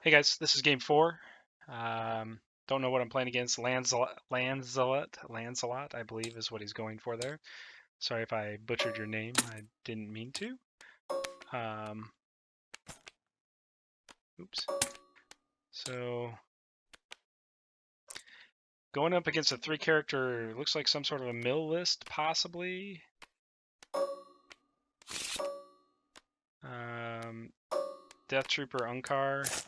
Hey guys, this is game 4. Don't know what I'm playing against. Lancelot, I believe is what he's going for there. Sorry if I butchered your name. I didn't mean to. Oops. So, going up against a 3-character, looks like some sort of a mill list, possibly. Deathtrooper eUnkar.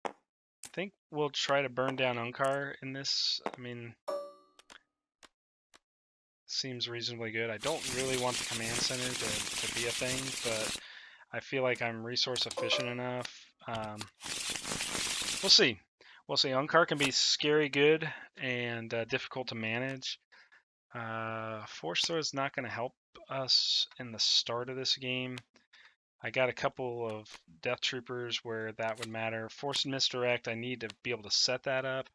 I think we'll try to burn down eUnkar in this. I mean, seems reasonably good. I don't really want the command center to be a thing, but I feel like I'm resource efficient enough. We'll see. We'll see. eUnkar can be scary good and difficult to manage. Force throw is not going to help us in the start of this game. I got a couple of Death Troopers where that would matter. Force and misdirect, I need to be able to set that up.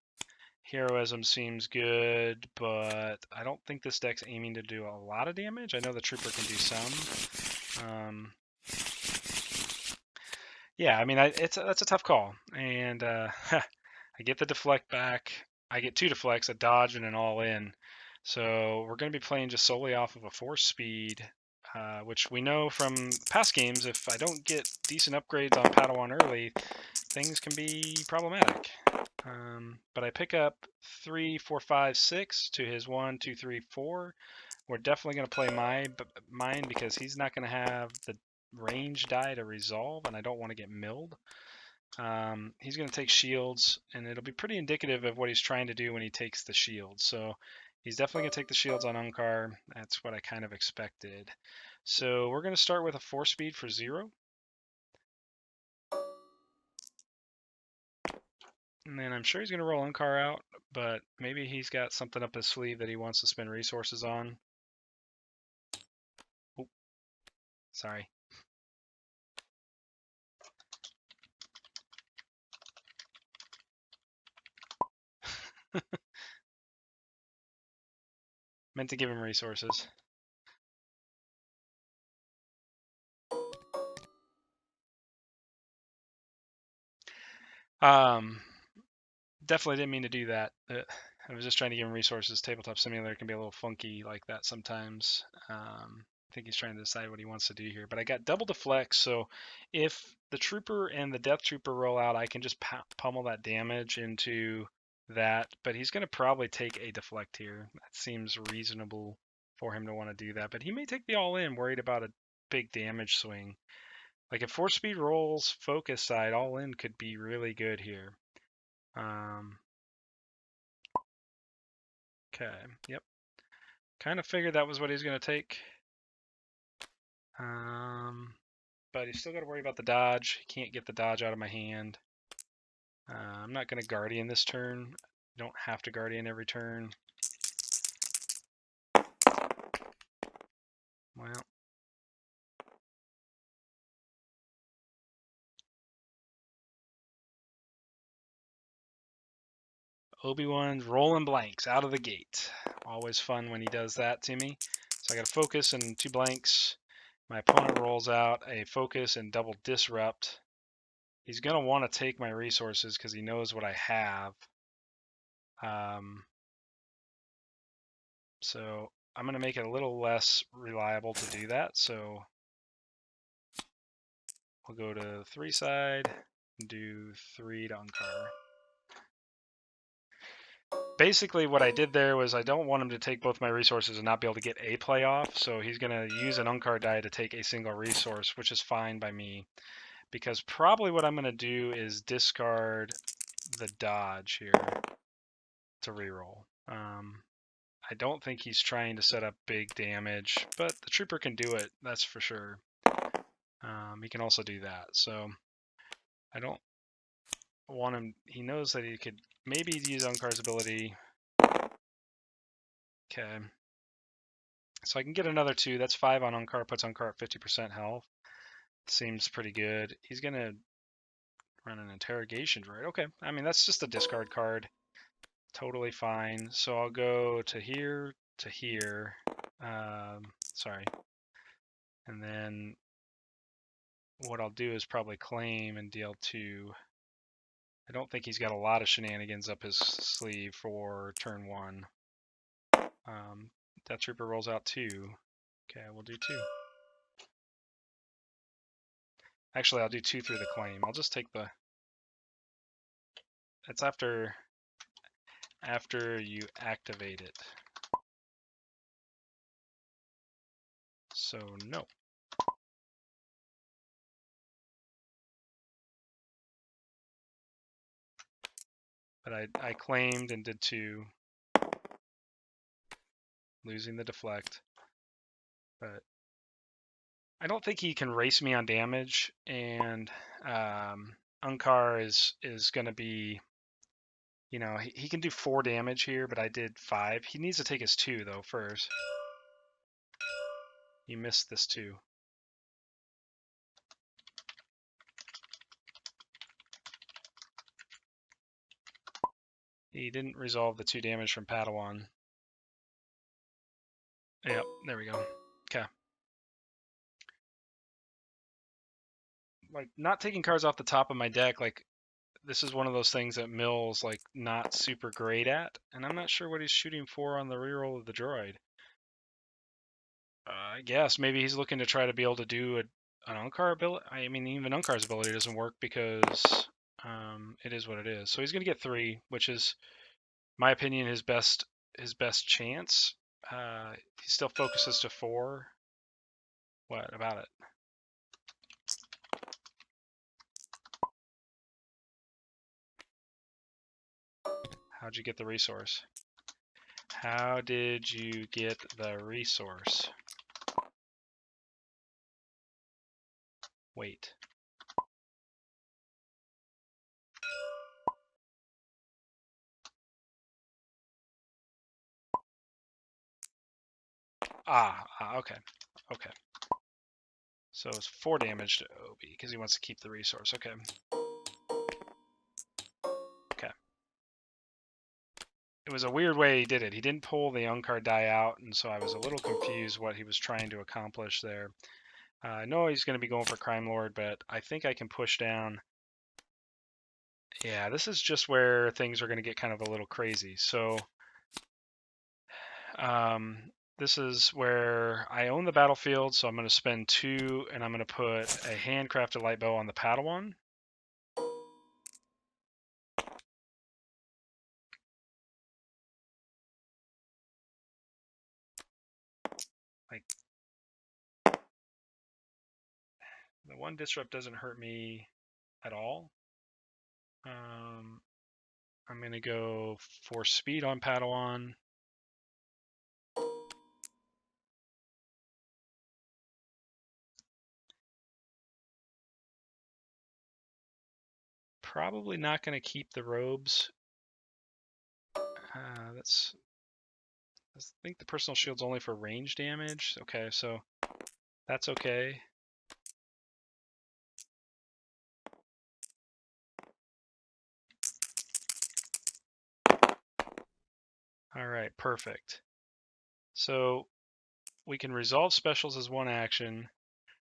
Heroism seems good, but I don't think this deck's aiming to do a lot of damage. I know the Trooper can do some. Yeah, I mean, that's a tough call, and I get the deflect back. I get 2 deflects, a dodge, and an all-in. So we're going to be playing just solely off of a force speed, which we know from past games, if I don't get decent upgrades on Padawan early, things can be problematic. But I pick up 3, 4, 5, 6 to his 1, 2, 3, 4. We're definitely going to play mine because he's not going to have the range die to resolve, and I don't want to get milled. He's going to take shields, and it'll be pretty indicative of what he's trying to do when he takes the shields. So he's definitely going to take the shields on eUnkar. That's what I kind of expected. So we're going to start with a 4 speed for 0. And then I'm sure he's going to roll eUnkar out, but maybe he's got something up his sleeve that he wants to spend resources on. Oh, sorry. Meant to give him resources. Definitely didn't mean to do that. I was just trying to give him resources. Tabletop Simulator can be a little funky like that sometimes. I think he's trying to decide what he wants to do here. But I got double deflect, so if the Trooper and the Death Trooper roll out, I can just pummel that damage into that. But he's going to probably take a deflect here. That seems reasonable for him to want to do that. But he may take the all-in, worried about a big damage swing. Like if 4-speed rolls focus side, all-in could be really good here. Okay, yep. Kind of figured that was what he's going to take. But he's still got to worry about the dodge. He can't get the dodge out of my hand. I'm not going to Guardian this turn. You don't have to Guardian every turn. Well. Obi-Wan's rolling blanks out of the gate. Always fun when he does that to me. So I got a focus and 2 blanks. My opponent rolls out a focus and double disrupt. He's going to want to take my resources because he knows what I have. So I'm going to make it a little less reliable to do that. So we'll go to 3 side and do 3 to eUnkar. Basically what I did there was I don't want him to take both my resources and not be able to get a play off. So he's going to use an eUnkar die to take a single resource, which is fine by me. Because probably what I'm going to do is discard the dodge here to reroll. I don't think he's trying to set up big damage, but the Trooper can do it, that's for sure. He can also do that, so I don't want him. He knows that he could maybe use eUnkar's ability. Okay, so I can get another 2. That's 5 on eUnkar, puts eUnkar at 50% health. Seems pretty good. He's gonna run an interrogation droid. Okay, I mean that's just a discard card. Totally fine. So I'll go to here to here. Sorry. And then what I'll do is probably claim and deal 2 I don't think he's got a lot of shenanigans up his sleeve for turn 1. Deathtrooper rolls out 2. Okay, we'll do 2. Actually, I'll do 2 through the claim. I'll just take the... That's after you activate it. So, no. But I claimed and did 2. Losing the deflect. But I don't think he can race me on damage, and eUnkar is going to be, you know, he can do 4 damage here, but I did 5. He needs to take his 2 though first. He missed this 2. He didn't resolve the 2 damage from Padawan. Yep, there we go. Okay. Like, not taking cards off the top of my deck, like, this is one of those things that Mill's, like, not super great at, and I'm not sure what he's shooting for on the reroll of the droid. I guess maybe he's looking to try to be able to do an eUnkar ability. I mean, even eUnkar's ability doesn't work because it is what it is. So he's going to get 3, which is, my opinion, his best chance. He still focuses to 4. What about it? How'd you get the resource? How did you get the resource? Wait. Okay. Okay. So it's 4 damage to Obi because he wants to keep the resource. Okay. Okay. It was a weird way he did it. He didn't pull the eUnkar die out, and so I was a little confused what he was trying to accomplish there. I know he's going to be going for Crime Lord, but I think I can push down. Yeah, this is just where things are going to get kind of a little crazy. So this is where I own the battlefield, so I'm going to spend 2, and I'm going to put a handcrafted light bow on the Padawan. Like, the 1 disrupt doesn't hurt me at all. I'm going to go for speed on Padawan. Probably not going to keep the robes. I think the personal shield's only for range damage. Okay, so that's okay. All right, perfect. So we can resolve specials as 1 action,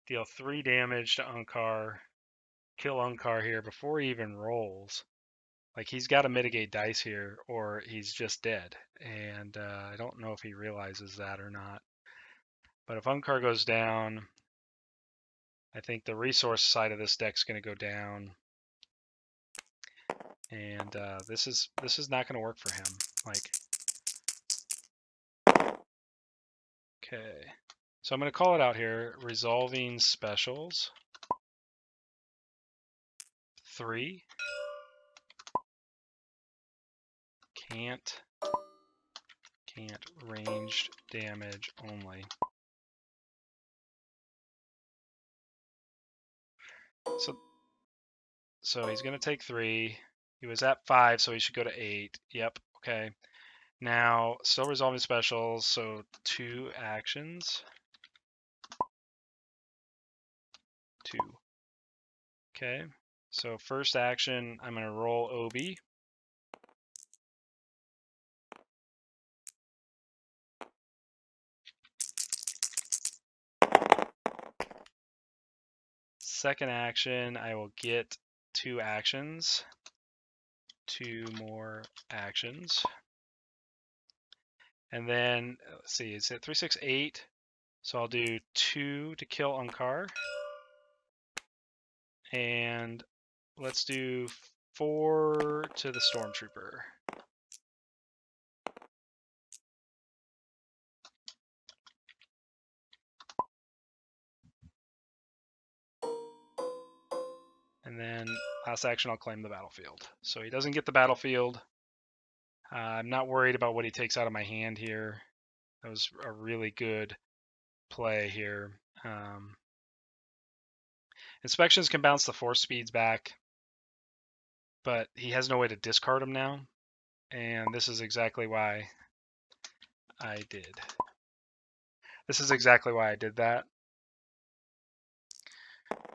deal 3 damage to eUnkar, kill eUnkar here before he even rolls. Like, he's got to mitigate dice here, or he's just dead. And I don't know if he realizes that or not. But if eUnkar goes down, I think the resource side of this deck's going to go down. And this is not going to work for him. Like, okay. So I'm going to call it out here. Resolving specials. 3. Can't ranged damage only. So he's going to take 3. He was at 5, so he should go to 8. Yep, okay. Now, still resolving specials, so 2 actions. 2. Okay, so first action, I'm going to roll Obi. Second action, I will get 2 actions. 2 more actions. And then, let's see, it's at 3, 6, 8. So I'll do 2 to kill eUnkar. And let's do 4 to the Stormtrooper. And then last action, I'll claim the battlefield. So he doesn't get the battlefield. I'm not worried about what he takes out of my hand here. That was a really good play here. Inspections can bounce the force speeds back, but he has no way to discard them now. And this is exactly why I did. This is exactly why I did that.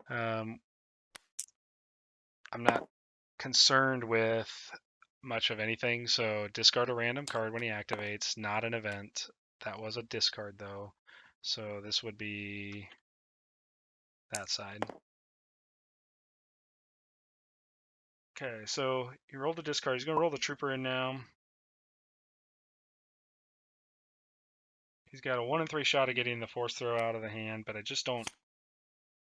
I'm not concerned with much of anything, so discard a random card when he activates, not an event. That was a discard though, so this would be that side. Okay, so he rolled a discard. He's going to roll the trooper in now. He's got a 1 in 3 shot of getting the force throw out of the hand, but I just don't,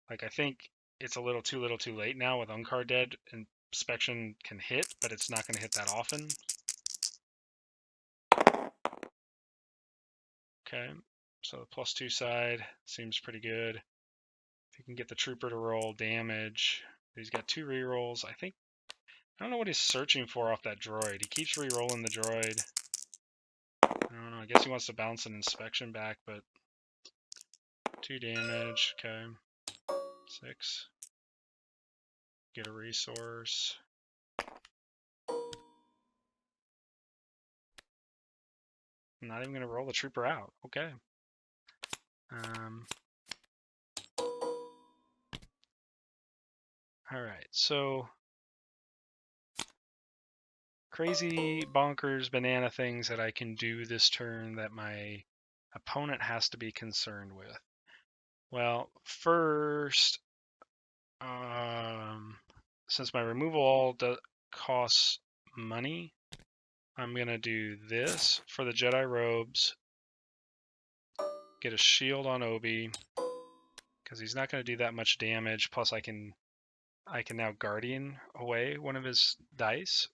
like, I think it's a little too late now with eUnkar dead. Inspection can hit, but it's not going to hit that often. Okay, so the +2 side seems pretty good. If you can get the trooper to roll damage, he's got 2 rerolls. I don't know what he's searching for off that droid. He keeps re-rolling the droid. I don't know, I guess he wants to bounce an inspection back, but 2 damage, okay. 6. Get a resource. I'm not even going to roll the trooper out. Okay. Alright, so crazy, bonkers, banana things that I can do this turn that my opponent has to be concerned with. Well, first, since my removal all costs money, I'm going to do this for the Jedi robes. Get a shield on Obi, because he's not going to do that much damage. Plus, I can now Guardian away one of his dice.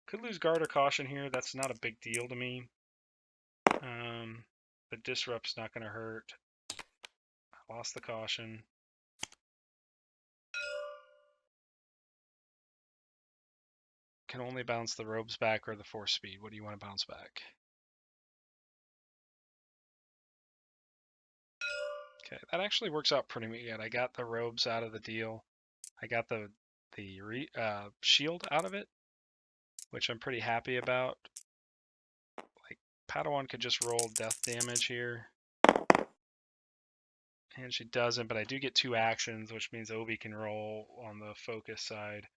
Could lose Guard or Caution here. That's not a big deal to me. The Disrupt's not going to hurt. I lost the Caution. Can only bounce the robes back or the force speed. What do you want to bounce back? Okay, that actually works out pretty good. I got the robes out of the deal. I got the shield out of it, which I'm pretty happy about. Like, Padawan could just roll death damage here. And she doesn't, but I do get 2 actions, which means Obi can roll on the focus side.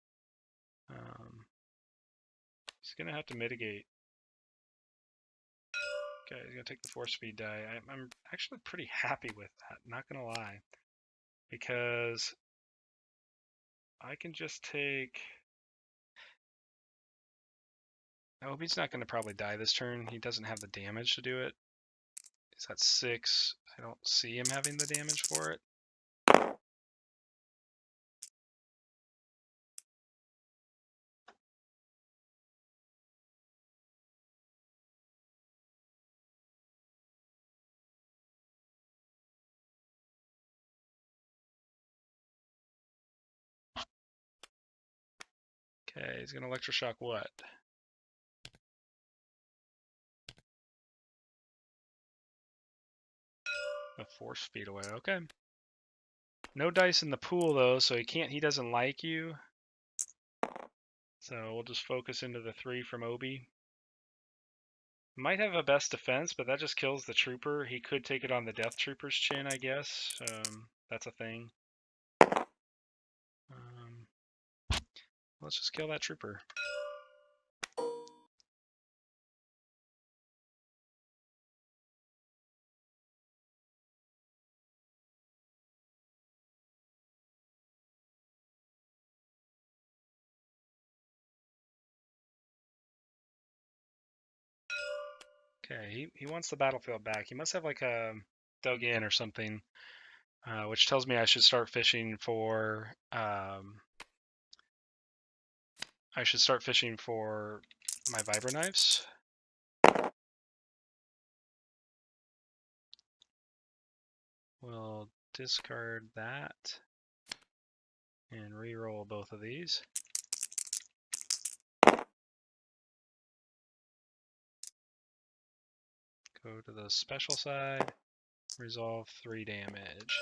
He's going to have to mitigate. Okay, he's going to take the force speed die. I'm actually pretty happy with that, not going to lie. Because I can just take... Obi's not going to probably die this turn. He doesn't have the damage to do it. He's at 6. I don't see him having the damage for it. Okay, he's going to electroshock what? A force speed away, okay. No dice in the pool though, so he doesn't like you. So we'll just focus into the 3 from Obi. Might have a best defense, but that just kills the trooper. He could take it on the Deathtrooper's chin, I guess. That's a thing. Let's just kill that trooper. Okay, he wants the battlefield back. He must have like a dug in or something, which tells me I should start fishing for. I should start fishing for my vibro knives. We'll discard that and re-roll both of these. Go to the special side, resolve 3 damage.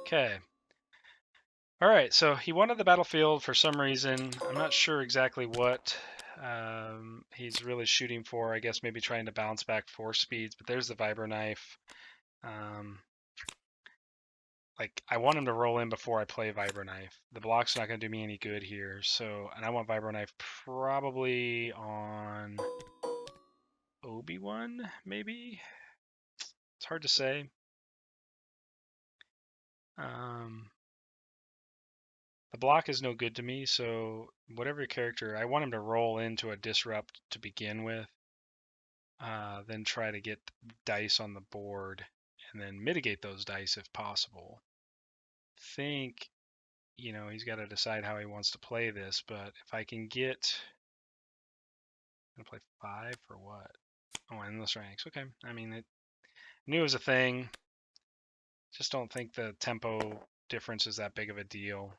Okay. All right, so he wanted the battlefield for some reason. I'm not sure exactly what he's really shooting for. I guess maybe trying to bounce back 4 speeds, but there's the vibro knife. Like, I want him to roll in before I play vibro knife. The block's not going to do me any good here, so, and I want vibro knife probably on Obi-Wan, maybe? It's hard to say. The block is no good to me, so whatever character, I want him to roll into a disrupt to begin with, then try to get dice on the board, and then mitigate those dice if possible. Think, he's got to decide how he wants to play this, but if I can get, I'm gonna play 5 for what? Oh, endless ranks. Okay, I mean, it knew it was a thing. Just don't think the tempo difference is that big of a deal.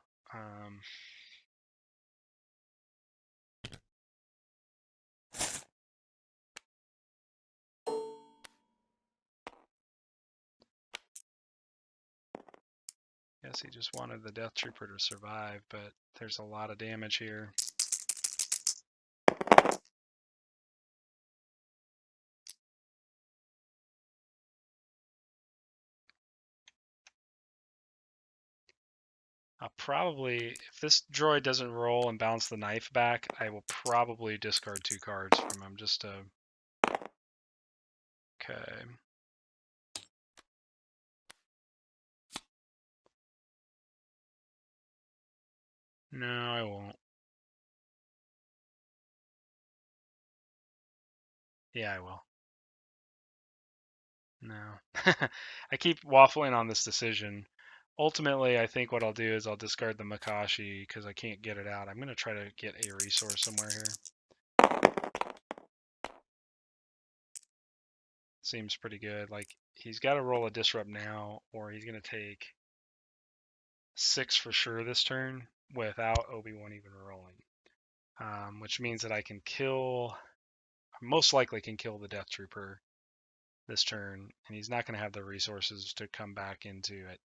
Guess he just wanted the Deathtrooper to survive, but there's a lot of damage here. I'll probably, if this droid doesn't roll and bounce the knife back, I will probably discard 2 cards from him just to... Okay. No, I won't. Yeah, I will. No. I keep waffling on this decision. Ultimately, I think what I'll do is I'll discard the Makashi because I can't get it out. I'm going to try to get a resource somewhere here. Seems pretty good. Like, he's got to roll a disrupt now, or he's going to take 6 for sure this turn without Obi-Wan even rolling. Which means that I can kill, most likely can kill the Death Trooper this turn, and he's not going to have the resources to come back into it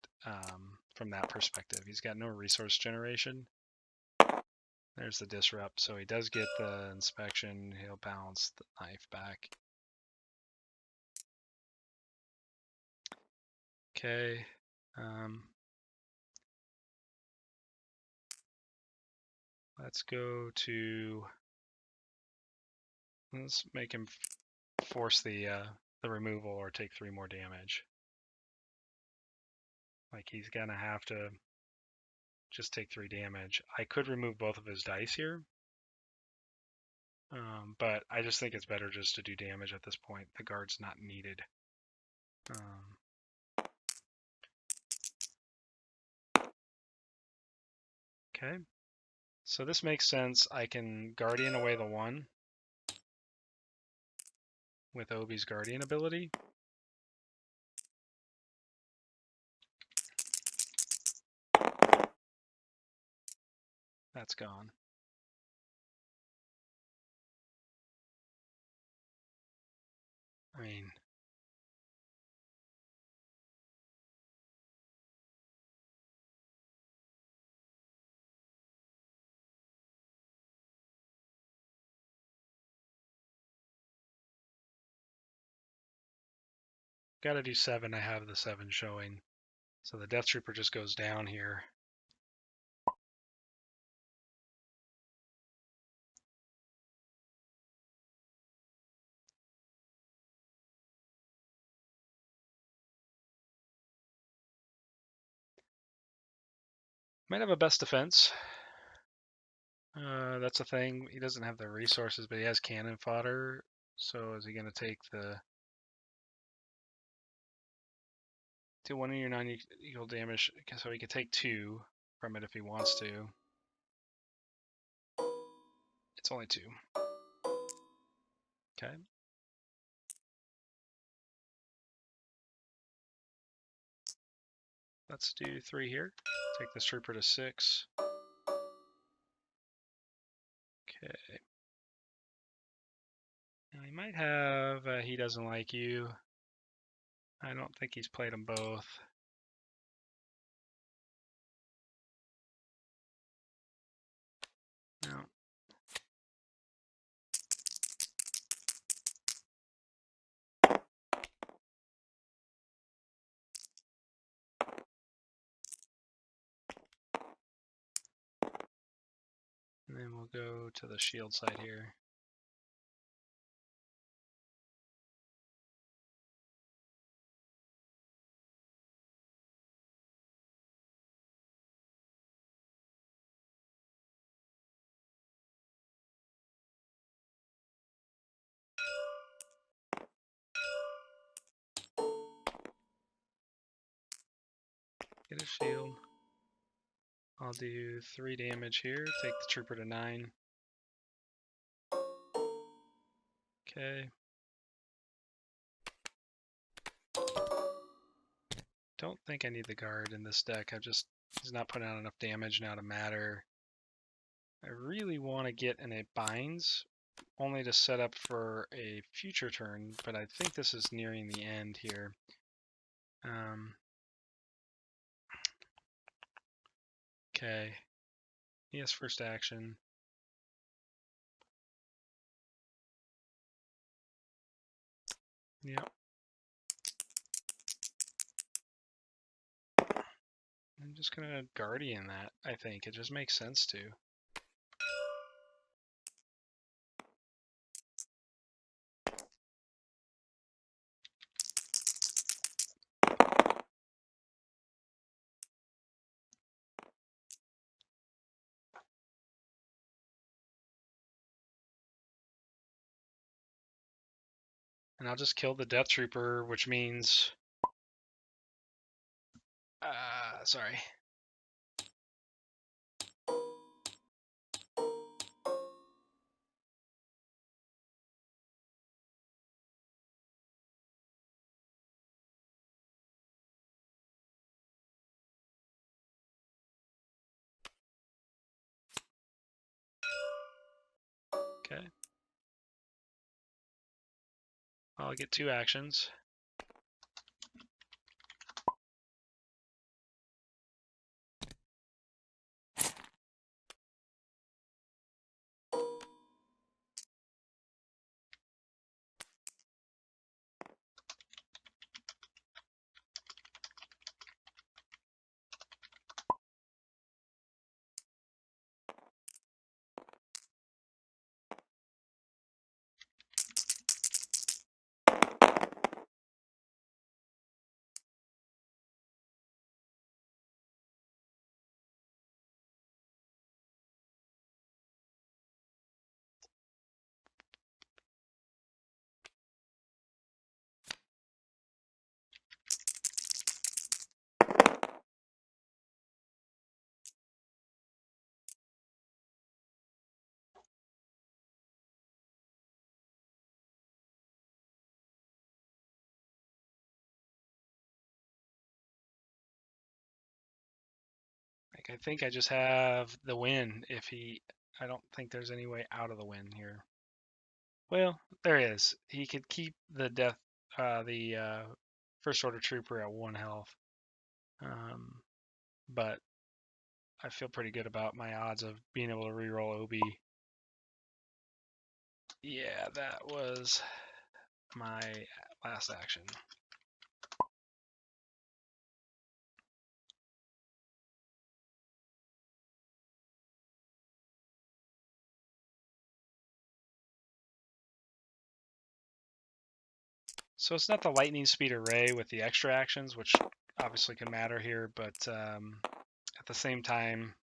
from that perspective. He's got no resource generation. There's the disrupt, so he does get the inspection. He'll bounce the knife back. Okay. Let's go to. Let's make him force the removal or take 3 more damage. Like, he's gonna have to just take 3 damage. I could remove both of his dice here, but I just think it's better just to do damage at this point. The guard's not needed. Okay, so this makes sense. I can Guardian away the 1 with Obi's Guardian ability. That's gone. I mean, gotta do 7. I have the 7 showing. So the Death Trooper just goes down here. Might have a best defense. That's a thing. He doesn't have the resources, but he has cannon fodder. So is he going to take the... Do one of your non-equal damage, so he could take 2 from it if he wants to. It's only 2. Okay. Let's do 3 here. Take this trooper to 6. Okay. Now he might have, he doesn't like you. I don't think he's played them both. No. And then we'll go to the shield side here. Get a shield. I'll do 3 damage here. Take the trooper to 9. Okay. Don't think I need the guard in this deck. He's not putting out enough damage now to matter. I really want to get in a binds, only to set up for a future turn, but I think this is nearing the end here. Okay. He has first action. Yep. I'm just gonna Guardian that, I think. It just makes sense to. And I'll just kill the Deathtrooper, which means... sorry. Okay. I'll get 2 actions. I think I just have the win if he... I don't think there's any way out of the win here. Well, there is. He could keep the first order trooper at 1 health. But I feel pretty good about my odds of being able to reroll Obi. Yeah, that was my last action. So it's not the lightning speed array with the extra actions, which obviously can matter here, but at the same time,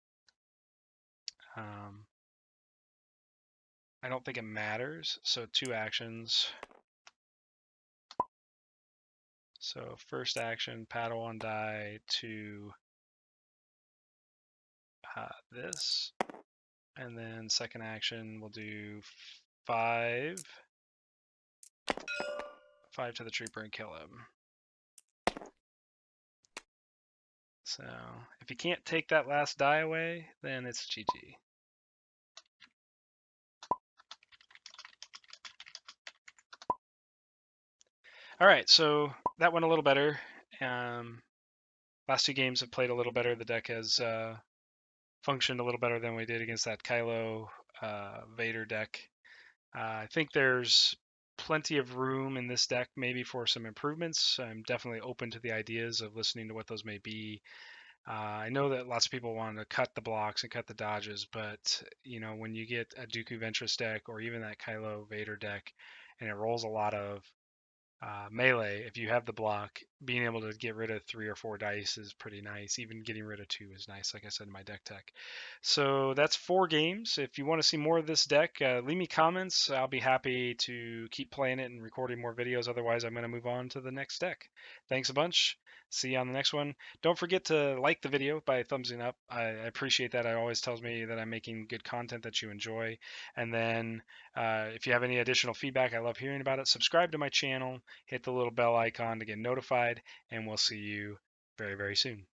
I don't think it matters. So 2 actions. So first action, Padawan die to this. And then second action, we'll do 5 to the trooper and kill him. So if you can't take that last die away, then it's GG. All right, so that went a little better. Last 2 games have played a little better. The deck has functioned a little better than we did against that Kylo Vader deck. I think there's plenty of room in this deck maybe for some improvements. I'm definitely open to the ideas of listening to what those may be. I know that lots of people want to cut the blocks and cut the dodges, but when you get a Dooku Ventress deck or even that Kylo Vader deck, and it rolls a lot of melee, if you have the block, being able to get rid of 3 or 4 dice is pretty nice. Even getting rid of 2 is nice, like I said in my deck tech. So that's 4 games. If you want to see more of this deck, leave me comments. I'll be happy to keep playing it and recording more videos. Otherwise, I'm going to move on to the next deck. Thanks a bunch. See you on the next one. Don't forget to like the video by thumbsing up. I appreciate that. It always tells me that I'm making good content that you enjoy. And then if you have any additional feedback, I love hearing about it. Subscribe to my channel. Hit the little bell icon to get notified, and we'll see you very, very soon.